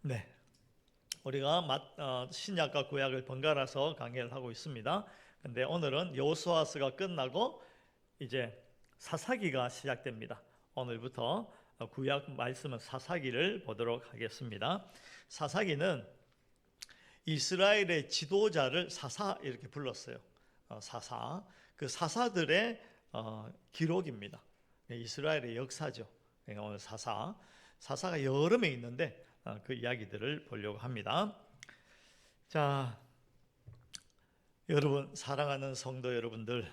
네, 우리가 신약과 구약을 번갈아서 강의를 하고 있습니다. 근데 오늘은 여호수아서가 끝나고 이제 사사기가 시작됩니다. 오늘부터 구약 말씀은 사사기를 보도록 하겠습니다. 사사기는 이스라엘의 지도자를 사사 이렇게 불렀어요. 사사. 그 사사들의 기록입니다. 이스라엘의 역사죠. 그러니까 오늘 사사가 여러 명 있는데 그 이야기들을 보려고 합니다. 자, 여러분, 사랑하는 성도 여러분들,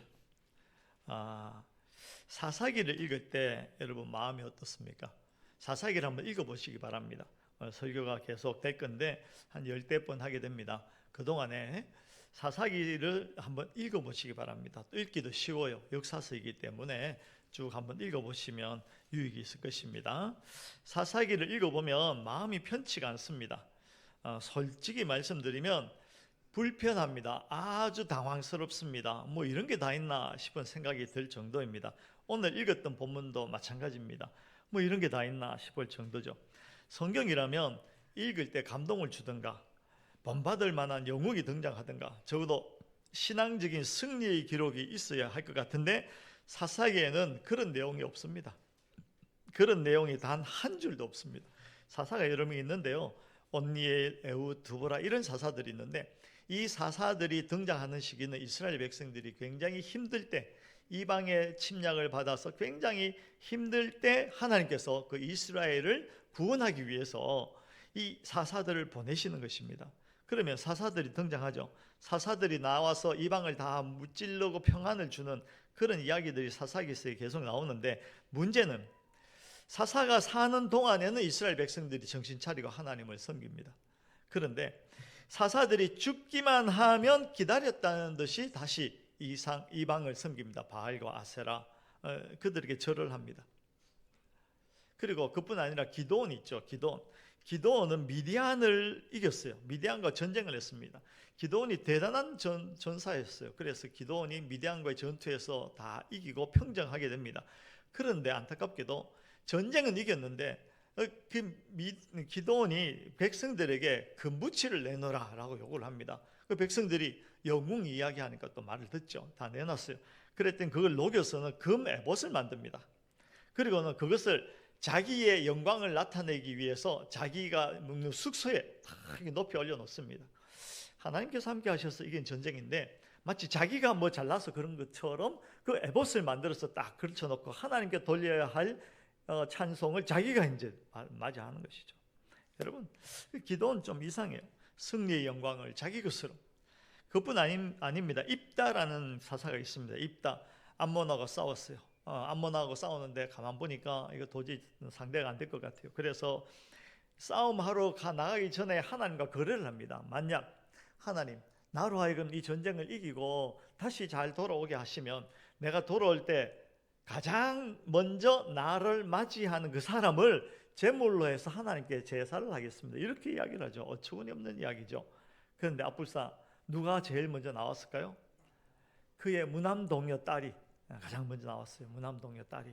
사사기를 읽을 때 여러분 마음이 어떻습니까? 사사기를 한번 읽어보시기 바랍니다. 설교가 계속 될 건데 한 10대 하게 됩니다. 그동안에 사사기를 한번 읽어보시기 바랍니다. 또 읽기도 쉬워요. 역사서이기 때문에 쭉 한번 읽어보시면 유익이 있을 것입니다. 사사기를 읽어보면 마음이 편치가 않습니다. 솔직히 말씀드리면 불편합니다. 아주 당황스럽습니다. 뭐 이런 게 다 있나 싶은 생각이 들 정도입니다. 오늘 읽었던 본문도 마찬가지입니다. 뭐 이런 게 다 있나 싶을 정도죠. 성경이라면 읽을 때 감동을 주든가 본받을 만한 영웅이 등장하든가 적어도 신앙적인 승리의 기록이 있어야 할 것 같은데 사사기에는 그런 내용이 없습니다. 그런 내용이 단 한 줄도 없습니다. 사사가 여러 명 있는데요. 온니엘, 에훗, 두보라 이런 사사들이 있는데 이 사사들이 등장하는 시기는 이스라엘 백성들이 굉장히 힘들 때, 이방의 침략을 받아서 굉장히 힘들 때 하나님께서 그 이스라엘을 구원하기 위해서 이 사사들을 보내시는 것입니다. 그러면 사사들이 등장하죠. 사사들이 나와서 이방을 다 무찔러고 평안을 주는 그런 이야기들이 사사기서에 계속 나오는데, 문제는 사사가 사는 동안에는 이스라엘 백성들이 정신 차리고 하나님을 섬깁니다. 그런데 사사들이 죽기만 하면 기다렸다는 듯이 다시 이방을 섬깁니다. 바알과 아세라, 그들에게 절을 합니다. 그리고 그뿐 아니라 기드온이 있죠. 기드온은 미디안을 이겼어요. 미디안과 전쟁을 했습니다. 기드온이 대단한 전사였어요. 그래서 기드온이 미디안과의 전투에서 다 이기고 평정하게 됩니다. 그런데 안타깝게도 전쟁은 이겼는데 기드온이 백성들에게 금부치를 내놓으라라고 요구를 합니다. 그 백성들이 영웅 이야기하니까 또 말을 듣죠. 다 내놨어요. 그랬더니 그걸 녹여서는 금 에봇을 만듭니다. 그리고는 그것을 자기의 영광을 나타내기 위해서 자기가 묵는 숙소에 높이 올려놓습니다. 하나님께서 함께 하셔서 이긴 전쟁인데 마치 자기가 뭐 잘나서 그런 것처럼 그 에봇을 만들어서 딱 걸쳐놓고 하나님께 돌려야 할 찬송을 자기가 이제 맞이하는 것이죠. 여러분, 기도는 좀 이상해요. 승리의 영광을 자기 것으로. 그뿐 아닙니다. 입다라는 사사가 있습니다. 입다, 암몬하고 싸웠어요. 암몬하고 싸우는데 가만 보니까 이거 도저히 상대가 안 될 것 같아요. 그래서 싸움하러 나가기 전에 하나님과 거래를 합니다. 만약 하나님, 나로 하여금 이 전쟁을 이기고 다시 잘 돌아오게 하시면 내가 돌아올 때 가장 먼저 나를 맞이하는 그 사람을 제물로 해서 하나님께 제사를 하겠습니다. 이렇게 이야기를 하죠. 어처구니 없는 이야기죠. 그런데 앞불사 누가 제일 먼저 나왔을까요? 그의 무남동녀 딸이 가장 먼저 나왔어요. 무남동녀 딸이.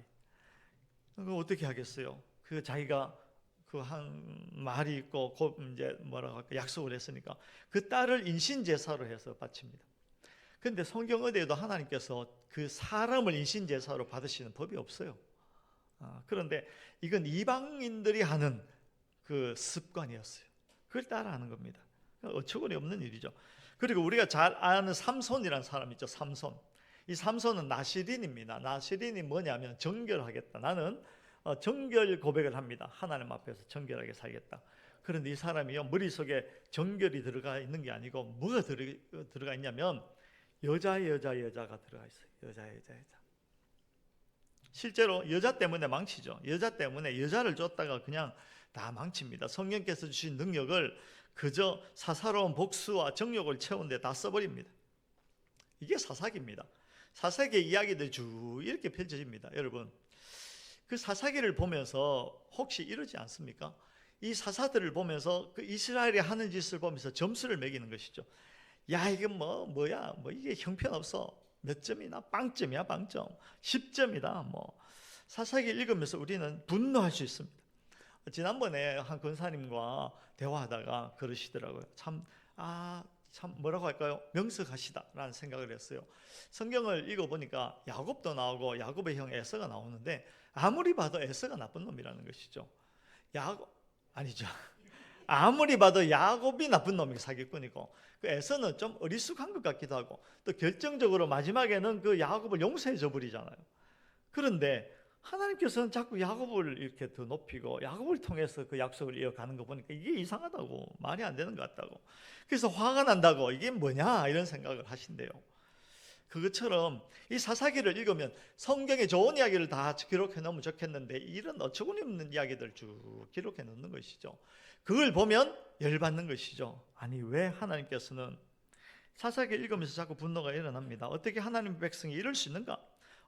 그거 어떻게 하겠어요? 그 자기가 그 한 말이 있고 이제 뭐라고 할까 약속을 했으니까 그 딸을 인신제사로 해서 바칩니다. 그런데 성경 어디에도 하나님께서 그 사람을 인신제사로 받으시는 법이 없어요. 그런데 이건 이방인들이 하는 그 습관이었어요. 그걸 따라하는 겁니다. 어처구니 없는 일이죠. 그리고 우리가 잘 아는 삼손이라는 사람 있죠. 삼손. 이 삼손은 나시린입니다. 나시린이 뭐냐면 정결하겠다. 나는 정결 고백을 합니다. 하나님 앞에서 정결하게 살겠다. 그런데 이 사람이요, 머릿속에 정결이 들어가 있는 게 아니고 뭐가 들어가 있냐면 여자가 들어가 있어요. 여자. 실제로 여자 때문에 망치죠. 여자 때문에 여자를 쫓다가 그냥 다 망칩니다. 성령께서 주신 능력을 그저 사사로운 복수와 정욕을 채우는 데 다 써버립니다. 이게 사사기입니다. 사사기의 이야기들이 쭉 이렇게 펼쳐집니다. 여러분, 그 사사기를 보면서 혹시 이러지 않습니까? 이 사사들을 보면서 그 이스라엘이 하는 짓을 보면서 점수를 매기는 것이죠. 야, 이게 뭐야? 이게 형편없어. 몇 점이나? 빵점이야, 빵점. 10점이다. 사사기 읽으면서 우리는 분노할 수 있습니다. 지난번에 한 권사님과 대화하다가 그러시더라고요. 참 뭐라고 할까요? 명석하시다라는 생각을 했어요. 성경을 읽어보니까 야곱도 나오고 야곱의 형 에서가 나오는데 아무리 봐도 에서가 나쁜 놈이라는 것이죠. 아니죠. 아무리 봐도 야곱이 나쁜 놈이 사기꾼이고, 그 에서는 좀 어리숙한 것 같기도 하고, 또 결정적으로 마지막에는 그 야곱을 용서해 줘 버리잖아요. 그런데 하나님께서는 자꾸 야곱을 이렇게 더 높이고 야곱을 통해서 그 약속을 이어가는 거 보니까 이게 이상하다고, 말이 안 되는 것 같다고, 그래서 화가 난다고, 이게 뭐냐 이런 생각을 하신대요. 그것처럼 이 사사기를 읽으면 성경에 좋은 이야기를 다 기록해 놓으면 좋겠는데 이런 어처구니 없는 이야기들 쭉 기록해 놓는 것이죠. 그걸 보면 열받는 것이죠. 아니, 왜 하나님께서는 사사기 읽으면서 자꾸 분노가 일어납니다. 어떻게 하나님 백성이 이럴 수 있는가?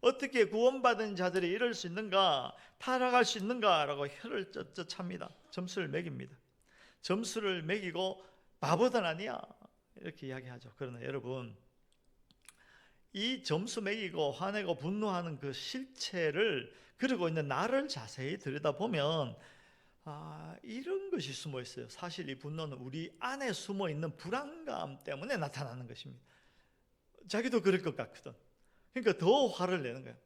어떻게 구원받은 자들이 이럴 수 있는가? 타락할 수 있는가라고 혀를 쩌쩌 찹니다. 점수를 매깁니다. 점수를 매기고 바보들 아니야 이렇게 이야기하죠. 그러나 여러분, 이 점수 매기고 화내고 분노하는 그 실체를, 그리고 있는 나를 자세히 들여다보면 이런 것이 숨어 있어요. 사실 이 분노는 우리 안에 숨어 있는 불안감 때문에 나타나는 것입니다. 자기도 그럴 것 같거든. 그러니까 더 화를 내는 거예요.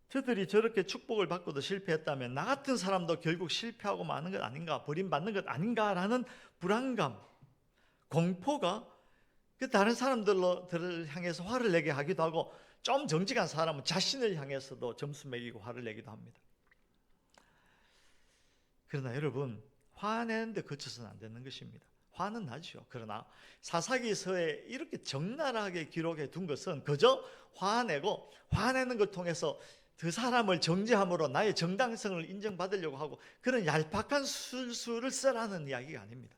저들이 저렇게 축복을 받고도 실패했다면 나 같은 사람도 결국 실패하고 마는 것 아닌가, 버림받는 것 아닌가라는 불안감, 공포가 그 다른 사람들을 향해서 화를 내게 하기도 하고, 좀 정직한 사람은 자신을 향해서도 점수 매기고 화를 내기도 합니다. 그러나 여러분, 화내는데 그쳐서는 안 되는 것입니다. 화는 나죠. 그러나 사사기서에 이렇게 적나라하게 기록해 둔 것은 그저 화내고, 화내는 걸 통해서 그 사람을 정죄함으로 나의 정당성을 인정받으려고 하고 그런 얄팍한 술수를 쓰라는 이야기가 아닙니다.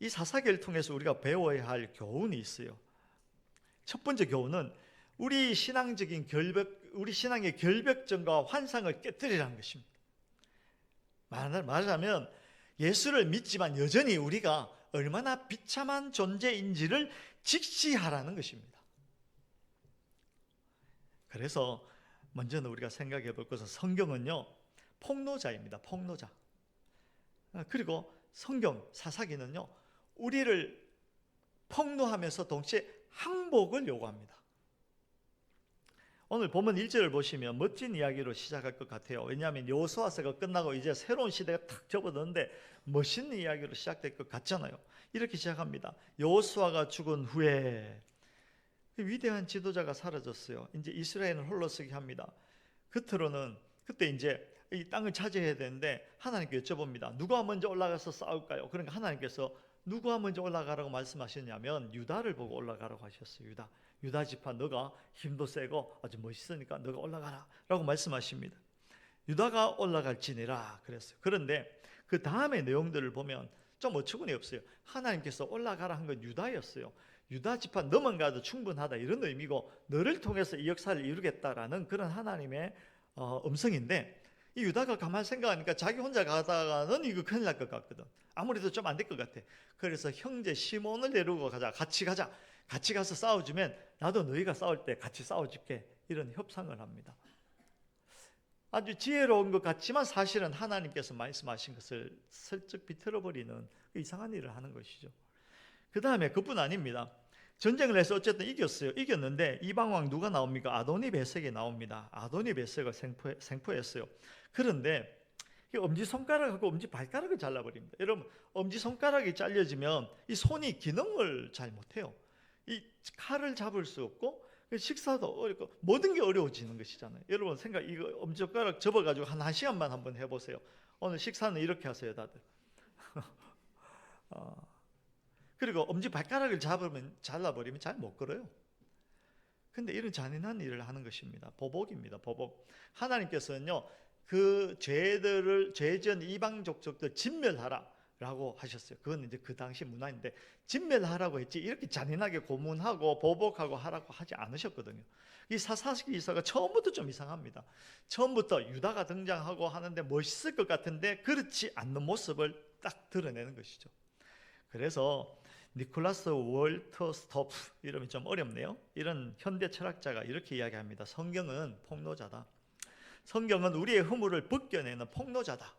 이 사사기를 통해서 우리가 배워야 할 교훈이 있어요. 첫 번째 교훈은 우리 신앙의 결벽증과 환상을 깨뜨리라는 것입니다. 말하자면 예수를 믿지만 여전히 우리가 얼마나 비참한 존재인지를 직시하라는 것입니다. 그래서 먼저는 우리가 생각해 볼 것은, 성경은요 폭로자입니다. 폭로자. 그리고 성경 사사기는요 우리를 폭로하면서 동시에 항복을 요구합니다. 오늘 본문 1절을 보시면 멋진 이야기로 시작할 것 같아요. 왜냐하면 여호수아서가 끝나고 이제 새로운 시대가 탁 접어드는데 멋있는 이야기로 시작될 것 같잖아요. 이렇게 시작합니다. 여호수아가 죽은 후에 위대한 지도자가 사라졌어요. 이제 이스라엘은 홀로서기 합니다. 그때 이제 이 땅을 차지해야 되는데 하나님께 여쭤봅니다. 누가 먼저 올라가서 싸울까요? 그러니까 하나님께서 누가 먼저 올라가라고 말씀하셨냐면 유다를 보고 올라가라고 하셨어요. 유다 지파, 너가 힘도 세고 아주 멋있으니까 너가 올라가라 라고 말씀하십니다. 유다가 올라갈지니라 그랬어요. 그런데 그 다음의 내용들을 보면 좀 어처구니 없어요. 하나님께서 올라가라 한 건 유다였어요. 유다 지파 너만 가도 충분하다 이런 의미고, 너를 통해서 이 역사를 이루겠다라는 그런 하나님의 음성인데, 이 유다가 가만히 생각하니까 자기 혼자 가다가는 이거 큰일 날 것 같거든. 아무래도 좀 안 될 것 같아. 그래서 형제 시몬을 데리고 같이 가자. 같이 가서 싸워주면 나도 너희가 싸울 때 같이 싸워줄게. 이런 협상을 합니다. 아주 지혜로운 것 같지만 사실은 하나님께서 말씀하신 것을 슬쩍 비틀어버리는 이상한 일을 하는 것이죠. 그 다음에 그뿐 아닙니다. 전쟁을 해서 어쨌든 이겼어요. 이겼는데 이방왕 누가 나옵니까? 아도니베섹이 나옵니다. 아도니베섹을 생포했어요. 그런데 엄지손가락하고 엄지발가락을 잘라버립니다. 여러분, 엄지손가락이 잘려지면 이 손이 기능을 잘 못해요. 이 칼을 잡을 수 없고 식사도 어렵고 모든 게 어려워지는 것이잖아요. 여러분 이거 엄지손가락 접어가지고 한 1시간만 한번 해보세요. 오늘 식사는 이렇게 하세요 다들. 그리고 엄지발가락을 잘라버리면 잘 못 걸어요. 근데 이런 잔인한 일을 하는 것입니다. 보복입니다. 보복. 하나님께서는요 그 죄전 이방 족속들 진멸하라라고 하셨어요. 그건 이제 그 당시 문화인데 진멸하라고 했지 이렇게 잔인하게 고문하고 보복하고 하라고 하지 않으셨거든요. 이 사사기서가 처음부터 좀 이상합니다. 처음부터 유다가 등장하고 하는데 멋있을 것 같은데 그렇지 않는 모습을 딱 드러내는 것이죠. 그래서 니콜라스 월터스토프, 이름이 좀 어렵네요. 이런 현대 철학자가 이렇게 이야기합니다. 성경은 폭로자다. 성경은 우리의 허물을 벗겨내는 폭로자다.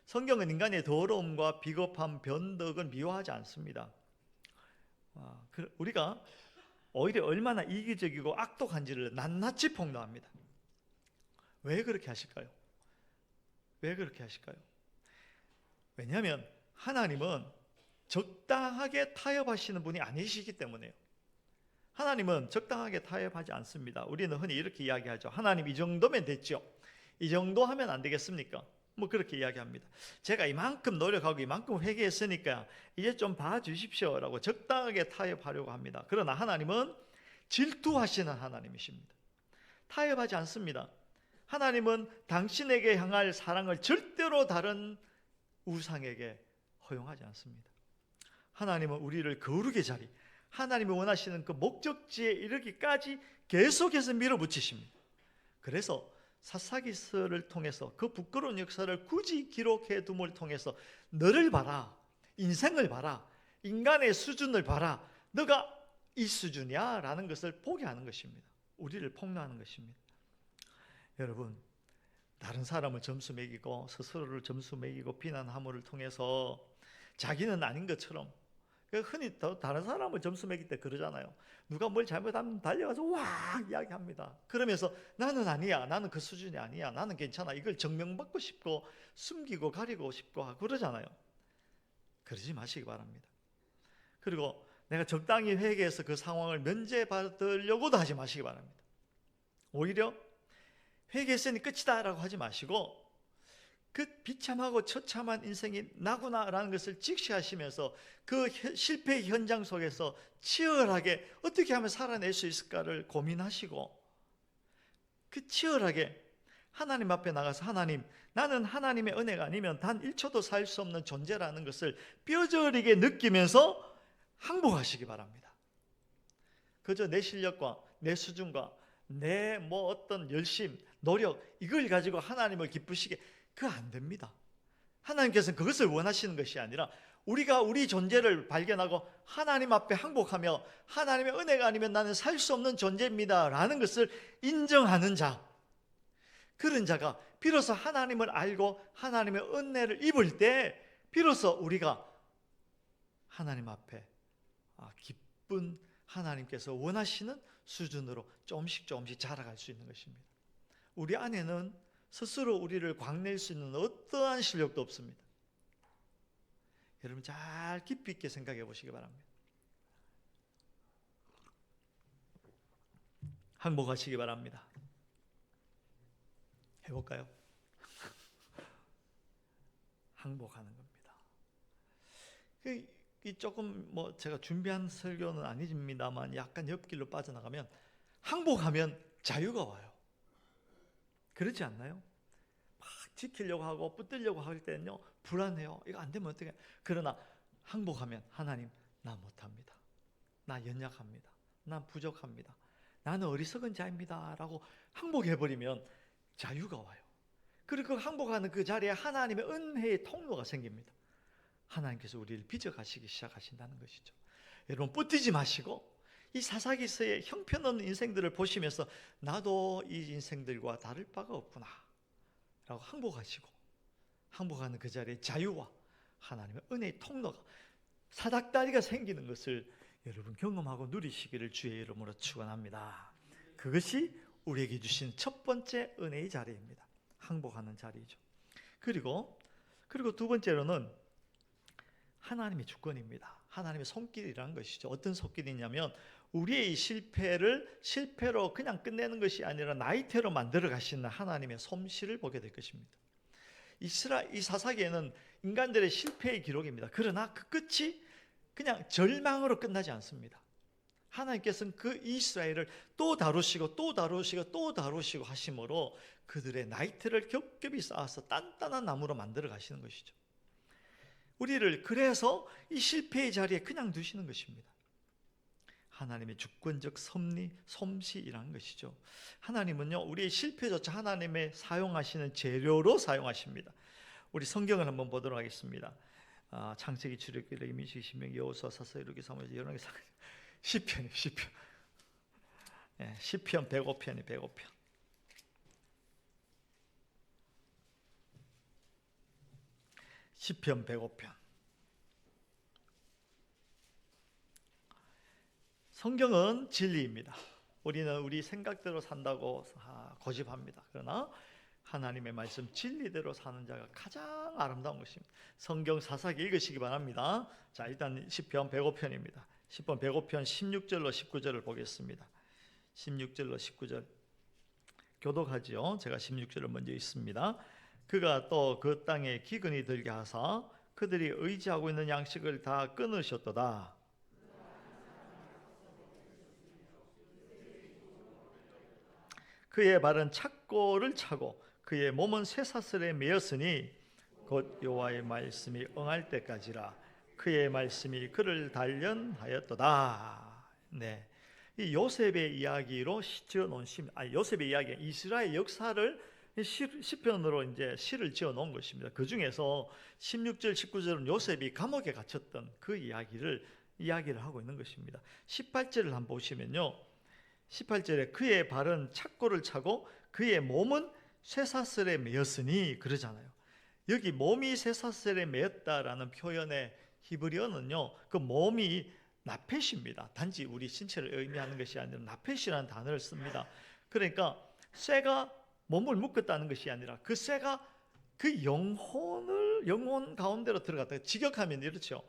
성경은 인간의 더러움과 비겁함, 변덕은 미워하지 않습니다. 우리가 오히려 얼마나 이기적이고 악독한지를 낱낱이 폭로합니다. 왜 그렇게 하실까요? 왜 그렇게 하실까요? 왜냐하면 하나님은 적당하게 타협하시는 분이 아니시기 때문에요. 하나님은 적당하게 타협하지 않습니다. 우리는 흔히 이렇게 이야기하죠. 하나님 이 정도면 됐죠. 이 정도 하면 안 되겠습니까? 뭐 그렇게 이야기합니다. 제가 이만큼 노력하고 이만큼 회개했으니까 이제 좀 봐주십시오 라고 적당하게 타협하려고 합니다. 그러나 하나님은 질투하시는 하나님이십니다. 타협하지 않습니다. 하나님은 당신에게 향할 사랑을 절대로 다른 우상에게 허용하지 않습니다. 하나님은 우리를 거룩의 자리, 하나님이 원하시는 그 목적지에 이르기까지 계속해서 밀어붙이십니다. 그래서 사사기서를 통해서 그 부끄러운 역사를 굳이 기록해 둠을 통해서 너를 봐라, 인생을 봐라, 인간의 수준을 봐라, 너가 이 수준이야 라는 것을 보게 하는 것입니다. 우리를 폭로하는 것입니다. 여러분, 다른 사람을 점수 매기고 스스로를 점수 매기고 비난함을 통해서 자기는 아닌 것처럼, 흔히 다른 사람을 점수 매길 때 그러잖아요. 누가 뭘 잘못하면 달려가서 와 이야기합니다. 그러면서 나는 아니야, 나는 그 수준이 아니야, 나는 괜찮아, 이걸 증명받고 싶고 숨기고 가리고 싶고 그러잖아요. 그러지 마시기 바랍니다. 그리고 내가 적당히 회개해서 그 상황을 면제받으려고도 하지 마시기 바랍니다. 오히려 회개했으니 끝이다 라고 하지 마시고 그 비참하고 처참한 인생이 나구나라는 것을 직시하시면서 그 실패의 현장 속에서 치열하게 어떻게 하면 살아낼 수 있을까를 고민하시고, 그 치열하게 하나님 앞에 나가서 하나님, 나는 하나님의 은혜가 아니면 단 1초도 살 수 없는 존재라는 것을 뼈저리게 느끼면서 항복하시기 바랍니다. 그저 내 실력과 내 수준과 내 어떤 열심, 노력, 이걸 가지고 하나님을 기쁘시게, 그거 안 됩니다. 하나님께서는 그것을 원하시는 것이 아니라 우리가 우리 존재를 발견하고 하나님 앞에 항복하며 하나님의 은혜가 아니면 나는 살 수 없는 존재입니다 라는 것을 인정하는 자, 그런 자가 비로소 하나님을 알고 하나님의 은혜를 입을 때 비로소 우리가 하나님 앞에 기쁜 하나님께서 원하시는 수준으로 조금씩 자라갈 수 있는 것입니다. 우리 안에는 스스로 우리를 광낼 수 있는 어떠한 실력도 없습니다. 여러분 잘 깊이 있게 생각해 보시기 바랍니다. 항복하시기 바랍니다. 해볼까요? 항복하는 겁니다. 이 조금 제가 준비한 설교는 아닙니다만 약간 옆길로 빠져나가면 항복하면 자유가 와요. 그렇지 않나요? 막 지키려고 하고 붙들려고 할 때는요 불안해요. 이거 안 되면 어떻게? 그러나 항복하면 하나님, 나 못합니다. 나 연약합니다. 난 부족합니다. 나는 어리석은 자입니다 라고 항복해버리면 자유가 와요. 그리고 그 항복하는 그 자리에 하나님의 은혜의 통로가 생깁니다. 하나님께서 우리를 빚어가시기 시작하신다는 것이죠. 여러분 뿌뛰지 마시고 이 사사기서의 형편없는 인생들을 보시면서 나도 이 인생들과 다를 바가 없구나 라고 항복하시고, 항복하는 그 자리에 자유와 하나님의 은혜의 통로가, 사닥다리가 생기는 것을 여러분 경험하고 누리시기를 주의 이름으로 축원합니다. 그것이 우리에게 주신 첫 번째 은혜의 자리입니다. 항복하는 자리죠. 그리고 두 번째로는 하나님의 주권입니다. 하나님의 손길이라는 것이죠. 어떤 손길이냐면 우리의 이 실패로 그냥 끝내는 것이 아니라 나이테로 만들어 가시는 하나님의 솜씨를 보게 될 것입니다. 이 사사기에는 인간들의 실패의 기록입니다. 그러나 그 끝이 그냥 절망으로 끝나지 않습니다. 하나님께서는 그 이스라엘을 또 다루시고 하심으로 그들의 나이테를 겹겹이 쌓아서 단단한 나무로 만들어 가시는 것이죠. 우리를 그래서 이 실패의 자리에 그냥 두시는 것입니다. 하나님의 주권적 솜씨이라는 것이죠. 하나님은요 우리의 실패조차 하나님의 사용하시는 재료로 사용하십니다. 우리 성경을 한번 보도록 하겠습니다. 창세기, 출애굽기, 민수기, 신명기, 여호수아, 사사기록기, 사무엘기, 열왕기, 시편 105편이 105편. 시편 105편. 성경은 진리입니다. 우리는 우리 생각대로 산다고 고집합니다. 그러나 하나님의 말씀 진리대로 사는 자가 가장 아름다운 것입니다. 성경 사사기 읽으시기 바랍니다. 자, 일단 시편 105편입니다. 시편 105편 16절로 19절을 보겠습니다. 16절로 19절 교독하지요. 제가 16절을 먼저 읽습니다. 그가 또 그 땅에 기근이 들게 하사 그들이 의지하고 있는 양식을 다 끊으셨도다. 그의 발은 착고를 차고 그의 몸은 쇠사슬에 매였으니 곧 여호와의 말씀이 응할 때까지라. 그의 말씀이 그를 단련하였도다. 네, 이 요셉의 이야기로 지어놓은 요셉의 이야기, 이스라엘 역사를 시편으로 이제 시를 지어놓은 것입니다. 그 중에서 16절, 19절은 요셉이 감옥에 갇혔던 그 이야기를 하고 있는 것입니다. 18절을 한번 보시면요, 18절에 그의 발은 착고를 차고 그의 몸은 쇠사슬에 매였으니 그러잖아요. 여기 몸이 쇠사슬에 매였다라는 표현의 히브리어는요, 그 몸이 나펫입니다. 단지 우리 신체를 의미하는 것이 아니라 나펫이라는 단어를 씁니다. 그러니까 쇠가 몸을 묶었다는 것이 아니라 그 쇠가 그 영혼 가운데로 들어갔다. 직역하면 이렇죠.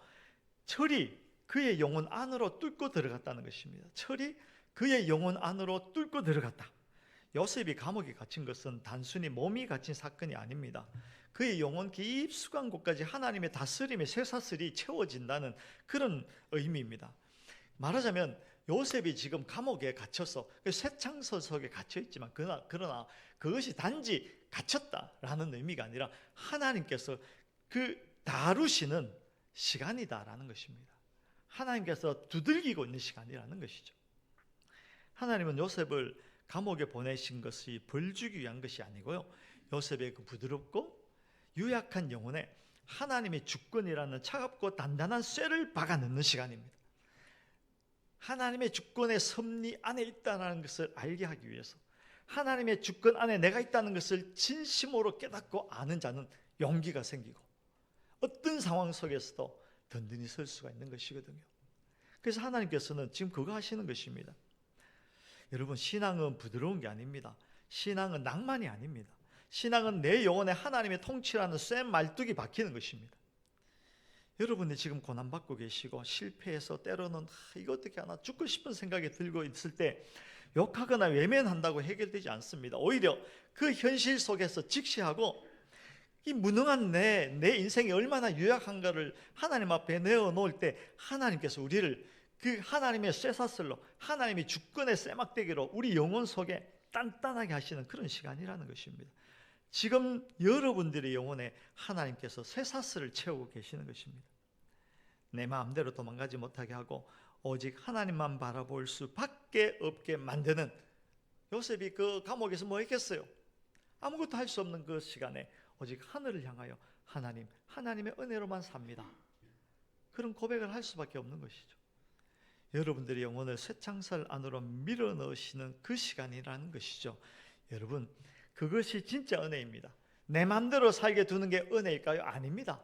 철이 그의 영혼 안으로 뚫고 들어갔다는 것입니다. 철이 그의 영혼 안으로 뚫고 들어갔다. 요셉이 감옥에 갇힌 것은 단순히 몸이 갇힌 사건이 아닙니다. 그의 영혼 깊숙한 곳까지 하나님의 다스림의 쇠사슬이 채워진다는 그런 의미입니다. 말하자면 요셉이 지금 감옥에 갇혀서 쇠창살 속에 갇혀 있지만 그러나 그것이 단지 갇혔다라는 의미가 아니라 하나님께서 그 다루시는 시간이다라는 것입니다. 하나님께서 두들기고 있는 시간이라는 것이죠. 하나님은 요셉을 감옥에 보내신 것이 벌 주기 위한 것이 아니고요, 요셉의 그 부드럽고 유약한 영혼에 하나님의 주권이라는 차갑고 단단한 쇠를 박아 넣는 시간입니다. 하나님의 주권의 섭리 안에 있다는 것을 알게 하기 위해서, 하나님의 주권 안에 내가 있다는 것을 진심으로 깨닫고 아는 자는 용기가 생기고 어떤 상황 속에서도 든든히 설 수가 있는 것이거든요. 그래서 하나님께서는 지금 그거 하시는 것입니다. 여러분, 신앙은 부드러운 게 아닙니다. 신앙은 낭만이 아닙니다. 신앙은 내 영혼에 하나님의 통치라는 쇠 말뚝이 박히는 것입니다. 여러분이 지금 고난받고 계시고 실패해서 때로는 이거 어떻게 하나 죽고 싶은 생각이 들고 있을 때 욕하거나 외면한다고 해결되지 않습니다. 오히려 그 현실 속에서 직시하고 이 무능한 내 인생이 얼마나 유약한가를 하나님 앞에 내어놓을 때 하나님께서 우리를 그 하나님의 쇠사슬로, 하나님의 주권의 쇠막대기로 우리 영혼 속에 단단하게 하시는 그런 시간이라는 것입니다. 지금 여러분들의 영혼에 하나님께서 쇠사슬을 채우고 계시는 것입니다. 내 마음대로 도망가지 못하게 하고 오직 하나님만 바라볼 수밖에 없게 만드는, 요셉이 그 감옥에서 뭐 했겠어요? 아무것도 할 수 없는 그 시간에 오직 하늘을 향하여 하나님의 은혜로만 삽니다. 그런 고백을 할 수밖에 없는 것이죠. 여러분들의 영혼을 쇠창살 안으로 밀어넣으시는 그 시간이라는 것이죠. 여러분, 그것이 진짜 은혜입니다. 내 마음대로 살게 두는 게 은혜일까요? 아닙니다.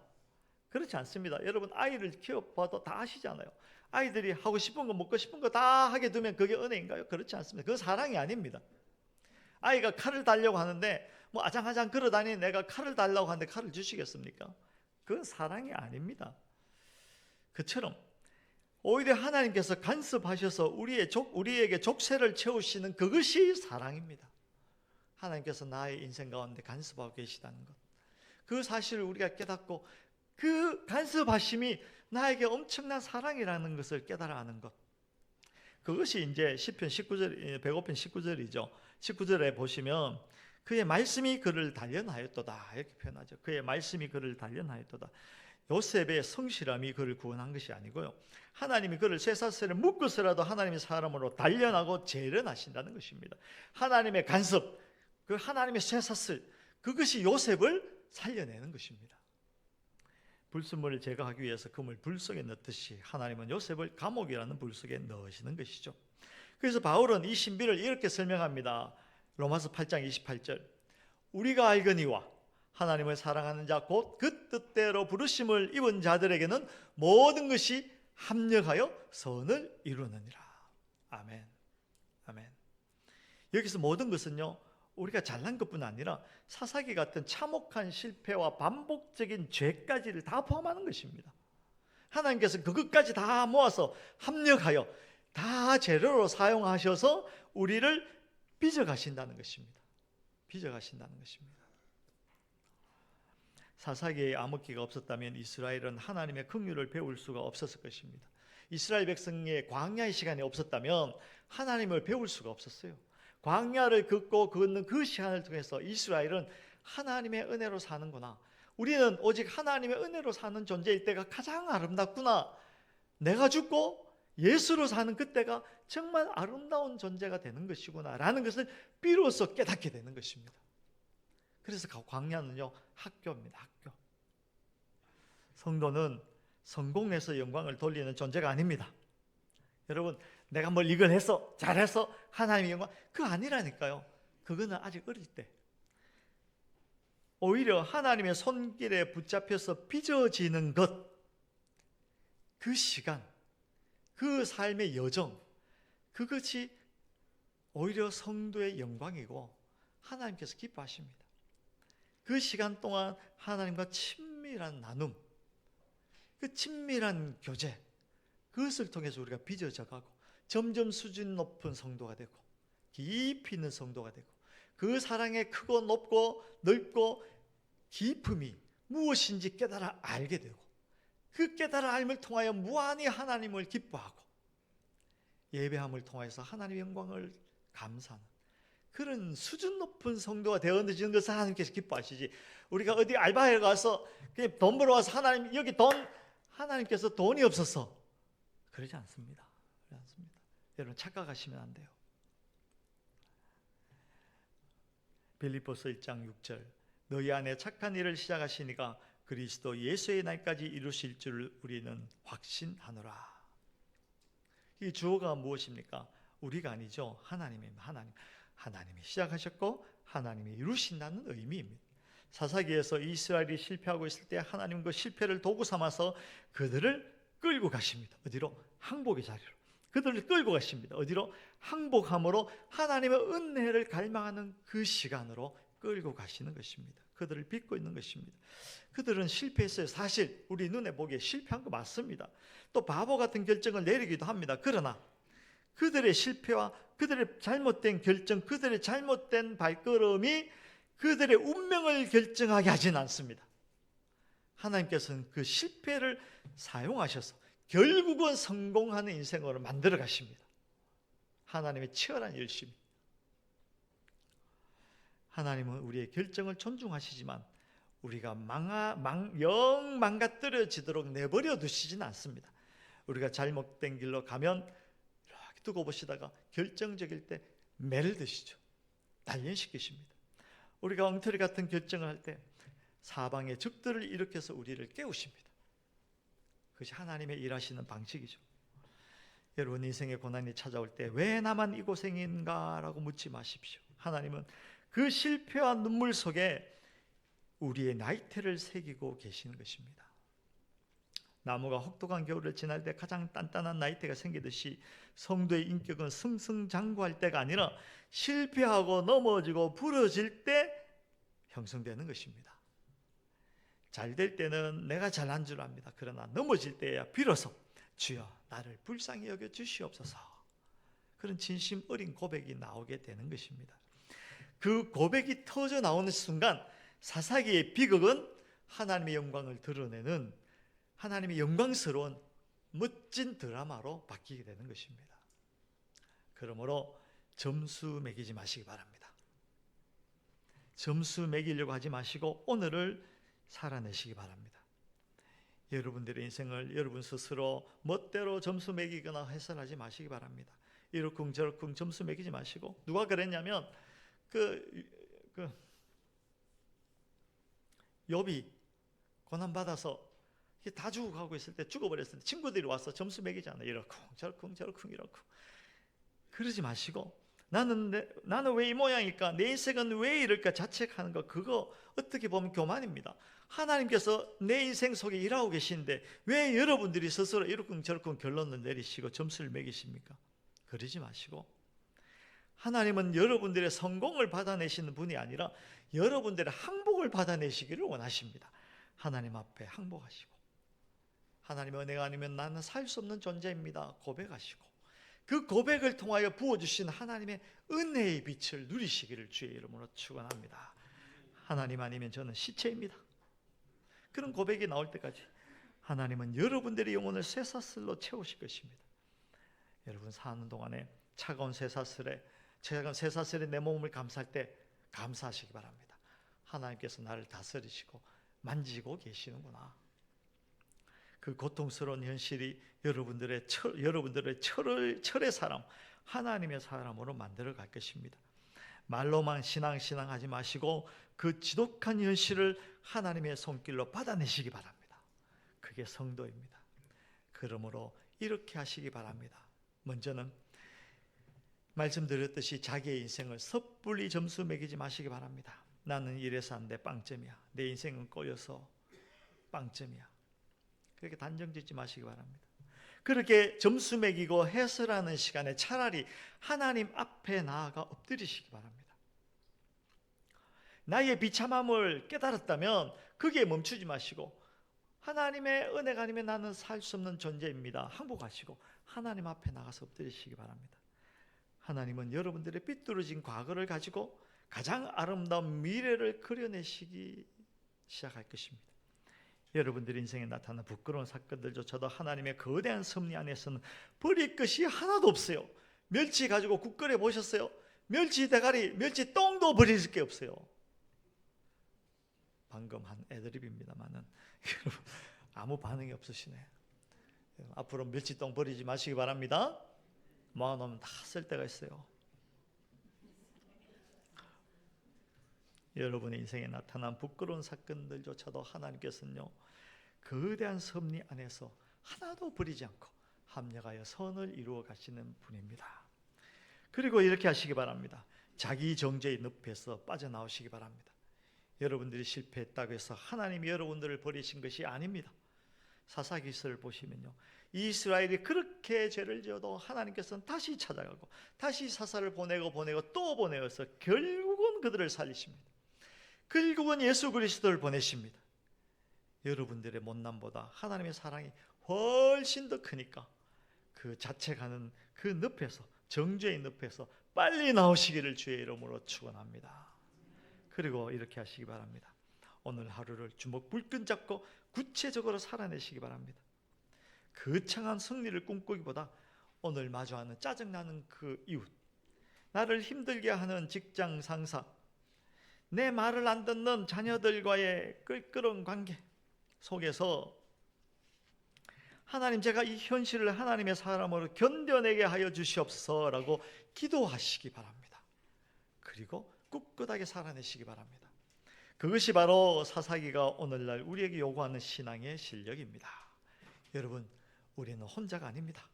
그렇지 않습니다. 여러분, 아이를 키워봐도 다 아시잖아요. 아이들이 하고 싶은 거, 먹고 싶은 거 다 하게 두면 그게 은혜인가요? 그렇지 않습니다. 그건 사랑이 아닙니다. 아이가 칼을 달려고 하는데 뭐 아장아장 걸어다니는 내가 칼을 달라고 하는데 칼을 주시겠습니까? 그건 사랑이 아닙니다. 그처럼 오히려 하나님께서 간섭하셔서 우리에게 족쇄를 채우시는 그것이 사랑입니다. 하나님께서 나의 인생 가운데 간섭하고 계시다는 것, 그 사실을 우리가 깨닫고 그 간섭하심이 나에게 엄청난 사랑이라는 것을 깨달아 아는 것, 그것이 이제 시편 19절, 105편 19절이죠. 19절에 보시면 그의 말씀이 그를 단련하였도다 이렇게 표현하죠. 그의 말씀이 그를 단련하였도다. 요셉의 성실함이 그를 구원한 것이 아니고요, 하나님이 그를 쇠사슬에 묶어서라도 하나님의 사람으로 단련하고 재련하신다는 것입니다. 하나님의 간섭, 그 하나님의 쇠사슬, 그것이 요셉을 살려내는 것입니다. 불순물을 제거하기 위해서 금을 불 속에 넣듯이 하나님은 요셉을 감옥이라는 불 속에 넣으시는 것이죠. 그래서 바울은 이 신비를 이렇게 설명합니다. 로마서 8장 28절, 우리가 알거니와 하나님을 사랑하는 자 곧 그 뜻대로 부르심을 입은 자들에게는 모든 것이 합력하여 선을 이루느니라. 아멘. 아멘. 여기서 모든 것은요, 우리가 잘난 것뿐 아니라 사사기 같은 참혹한 실패와 반복적인 죄까지를 다 포함하는 것입니다. 하나님께서 그것까지 다 모아서 합력하여 다 재료로 사용하셔서 우리를 빚어가신다는 것입니다. 빚어가신다는 것입니다. 사사기에 암흑기가 없었다면 이스라엘은 하나님의 긍휼을 배울 수가 없었을 것입니다. 이스라엘 백성의 광야의 시간이 없었다면 하나님을 배울 수가 없었어요. 광야를 걷는 그 시간을 통해서 이스라엘은 하나님의 은혜로 사는구나, 우리는 오직 하나님의 은혜로 사는 존재일 때가 가장 아름답구나, 내가 죽고 예수로 사는 그때가 정말 아름다운 존재가 되는 것이구나 라는 것을 비로소 깨닫게 되는 것입니다. 그래서 광야는요, 학교입니다. 학교. 성도는 성공해서 영광을 돌리는 존재가 아닙니다. 여러분, 내가 뭘 이걸 해서 잘해서 하나님의 영광, 그거 아니라니까요. 그거는 아직 어릴 때. 오히려 하나님의 손길에 붙잡혀서 빚어지는 것, 그 시간, 그 삶의 여정, 그것이 오히려 성도의 영광이고 하나님께서 기뻐하십니다. 그 시간 동안 하나님과 친밀한 나눔, 그 친밀한 교제, 그것을 통해서 우리가 빚어져 가고 점점 수준 높은 성도가 되고 깊이 있는 성도가 되고 그 사랑의 크고 높고 넓고 깊음이 무엇인지 깨달아 알게 되고 그 깨달아 알을 통하여 무한히 하나님을 기뻐하고 예배함을 통해서 하나님의 영광을 감사하는 그런 수준 높은 성도가 되어지는 것을 하나님께서 기뻐하시지, 우리가 어디 알바에 가서 그냥 돈 벌어와서 하나님 여기 돈, 하나님께서 돈이 없어서 그러지 않습니다. 그러지 않습니다. 여러분, 착각하시면 안 돼요. 빌립보서 1장 6절, 너희 안에 착한 일을 시작하시니까 그리스도 예수의 날까지 이루실 줄 우리는 확신하노라. 이 주어가 무엇입니까? 우리가 아니죠. 하나님입니다. 하나님이 시작하셨고 하나님이 이루신다는 의미입니다. 사사기에서 이스라엘이 실패하고 있을 때 하나님은 그 실패를 도구 삼아서 그들을 끌고 가십니다. 어디로? 항복의 자리로. 그들을 끌고 가십니다. 어디로? 항복함으로 하나님의 은혜를 갈망하는 그 시간으로 끌고 가시는 것입니다. 그들을 빚고 있는 것입니다. 그들은 실패했어요. 사실 우리 눈에 보기에 실패한 거 맞습니다. 또 바보 같은 결정을 내리기도 합니다. 그러나 그들의 실패와 그들의 잘못된 결정, 그들의 잘못된 발걸음이 그들의 운명을 결정하게 하진 않습니다. 하나님께서는 그 실패를 사용하셔서 결국은 성공하는 인생으로 만들어 가십니다. 하나님의 치열한 열심이. 하나님은 우리의 결정을 존중하시지만 우리가 영 망가뜨려지도록 내버려 두시진 않습니다. 우리가 잘못된 길로 가면 이렇게 두고 보시다가 결정적일 때 매를 드시죠. 단련시키십니다. 우리가 엉터리 같은 결정을 할 때 사방의 적들을 일으켜서 우리를 깨우십니다. 그것이 하나님의 일하시는 방식이죠. 여러분, 인생의 고난이 찾아올 때 왜 나만 이 고생인가 라고 묻지 마십시오. 하나님은 그 실패와 눈물 속에 우리의 나이테를 새기고 계시는 것입니다. 나무가 혹독한 겨울을 지날 때 가장 단단한 나이테가 생기듯이 성도의 인격은 승승장구할 때가 아니라 실패하고 넘어지고 부러질 때 형성되는 것입니다. 잘 될 때는 내가 잘난 줄 압니다. 그러나 넘어질 때야 비로소 주여 나를 불쌍히 여겨 주시옵소서, 그런 진심 어린 고백이 나오게 되는 것입니다. 그 고백이 터져 나오는 순간 사사기의 비극은 하나님의 영광을 드러내는 하나님의 영광스러운 멋진 드라마로 바뀌게 되는 것입니다. 그러므로 점수 매기지 마시기 바랍니다. 점수 매기려고 하지 마시고 오늘을 살아내시기 바랍니다. 여러분들의 인생을 여러분 스스로 멋대로 점수 매기거나 해설하지 마시기 바랍니다. 이러쿵 저러쿵 점수 매기지 마시고, 누가 그랬냐면 욥이 고난 받아서 다 죽어가고 있을 때, 죽어버렸을 때 친구들이 와서 점수 매기잖아요. 이러쿵 저러쿵 저러쿵 이러쿵. 그러지 마시고 나는 왜 이 모양일까? 내 인생은 왜 이럴까? 자책하는 거, 그거 어떻게 보면 교만입니다. 하나님께서 내 인생 속에 일하고 계신데 왜 여러분들이 스스로 이러쿵저러쿵 결론을 내리시고 점수를 매기십니까? 그러지 마시고, 하나님은 여러분들의 성공을 받아내시는 분이 아니라 여러분들의 항복을 받아내시기를 원하십니다. 하나님 앞에 항복하시고, 하나님의 은혜가 아니면 나는 살 수 없는 존재입니다 고백하시고, 그 고백을 통하여 부어주신 하나님의 은혜의 빛을 누리시기를 주의 이름으로 축원합니다. 하나님 아니면 저는 시체입니다. 그런 고백이 나올 때까지 하나님은 여러분들의 영혼을 쇠사슬로 채우실 것입니다. 여러분 사는 동안에 차가운 쇠사슬에 내 몸을 감쌀 때 감사하시기 바랍니다. 하나님께서 나를 다스리시고 만지고 계시는구나. 그 고통스러운 현실이 여러분들의 철의 사람, 하나님의 사람으로 만들어 갈 것입니다. 말로만 신앙하지 마시고 그 지독한 현실을 하나님의 손길로 받아내시기 바랍니다. 그게 성도입니다. 그러므로 이렇게 하시기 바랍니다. 먼저는 말씀드렸듯이 자기의 인생을 섣불리 점수 매기지 마시기 바랍니다. 나는 이래서 안 돼, 빵점이야. 내 인생은 꼬여서 빵점이야. 그렇게 단정 짓지 마시기 바랍니다. 그렇게 점수 매기고 해설하는 시간에 차라리 하나님 앞에 나아가 엎드리시기 바랍니다. 나의 비참함을 깨달았다면 거기에 멈추지 마시고, 하나님의 은혜가 아니면 나는 살 수 없는 존재입니다 항복하시고 하나님 앞에 나가서 엎드리시기 바랍니다. 하나님은 여러분들의 삐뚤어진 과거를 가지고 가장 아름다운 미래를 그려내시기 시작할 것입니다. 여러분들 인생에 나타나는 부끄러운 사건들조차도 하나님의 거대한 섭리 안에서는 버릴 것이 하나도 없어요. 멸치 가지고 국 끓여 보셨어요? 멸치 대가리, 멸치 똥도 버릴 게 없어요. 방금 한 애드립입니다만은 여러분 아무 반응이 없으시네. 앞으로 멸치똥 버리지 마시기 바랍니다. 모아놓으면 다 쓸 데가 있어요. 여러분의 인생에 나타난 부끄러운 사건들조차도 하나님께서는요, 거대한 섭리 안에서 하나도 버리지 않고 합력하여 선을 이루어 가시는 분입니다. 그리고 이렇게 하시기 바랍니다. 자기 정죄의 늪에서 빠져나오시기 바랍니다. 여러분들이 실패했다고 해서 하나님이 여러분들을 버리신 것이 아닙니다. 사사기서를 보시면요, 이스라엘이 그렇게 죄를 지어도 하나님께서는 다시 찾아가고 다시 사사를 보내고 또 보내어서 결국은 그들을 살리십니다. 결국은 예수 그리스도를 보내십니다. 여러분들의 못남보다 하나님의 사랑이 훨씬 더 크니까 그 자책하는 그 늪에서, 정죄의 늪에서 빨리 나오시기를 주의 이름으로 축원합니다. 그리고 이렇게 하시기 바랍니다. 오늘 하루를 주먹 불끈 잡고 구체적으로 살아내시기 바랍니다. 거창한 승리를 꿈꾸기보다 오늘 마주하는 짜증나는 그 이웃, 나를 힘들게 하는 직장 상사, 내 말을 안 듣는 자녀들과의 껄끄러운 관계 속에서 하나님, 제가 이 현실을 하나님의 사람으로 견뎌내게 하여 주시옵소서라고 기도하시기 바랍니다. 그리고 꿋꿋하게 살아내시기 바랍니다. 그것이 바로 사사기가 오늘날 우리에게 요구하는 신앙의 실력입니다. 여러분, 우리는 혼자가 아닙니다.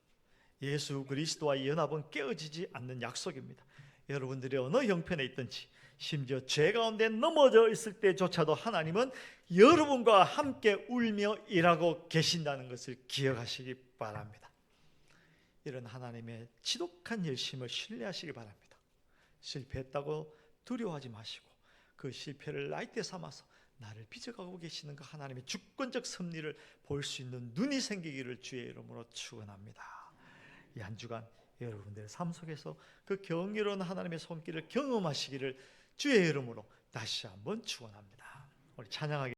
예수 그리스도와의 연합은 깨어지지 않는 약속입니다. 여러분들이 어느 형편에 있든지, 심지어 죄 가운데 넘어져 있을 때조차도 하나님은 여러분과 함께 울며 일하고 계신다는 것을 기억하시기 바랍니다. 이런 하나님의 지독한 열심을 신뢰하시기 바랍니다. 실패했다고 두려워하지 마시고 그 실패를 나이대 삼아서 나를 빚어가고 계시는 그 하나님의 주권적 섭리를 볼 수 있는 눈이 생기기를 주의 이름으로 축원합니다. 이 한 주간 여러분들의 삶 속에서 그 경이로운 하나님의 손길을 경험하시기를 주의 이름으로 다시 한번 축원합니다. 우리 찬양하기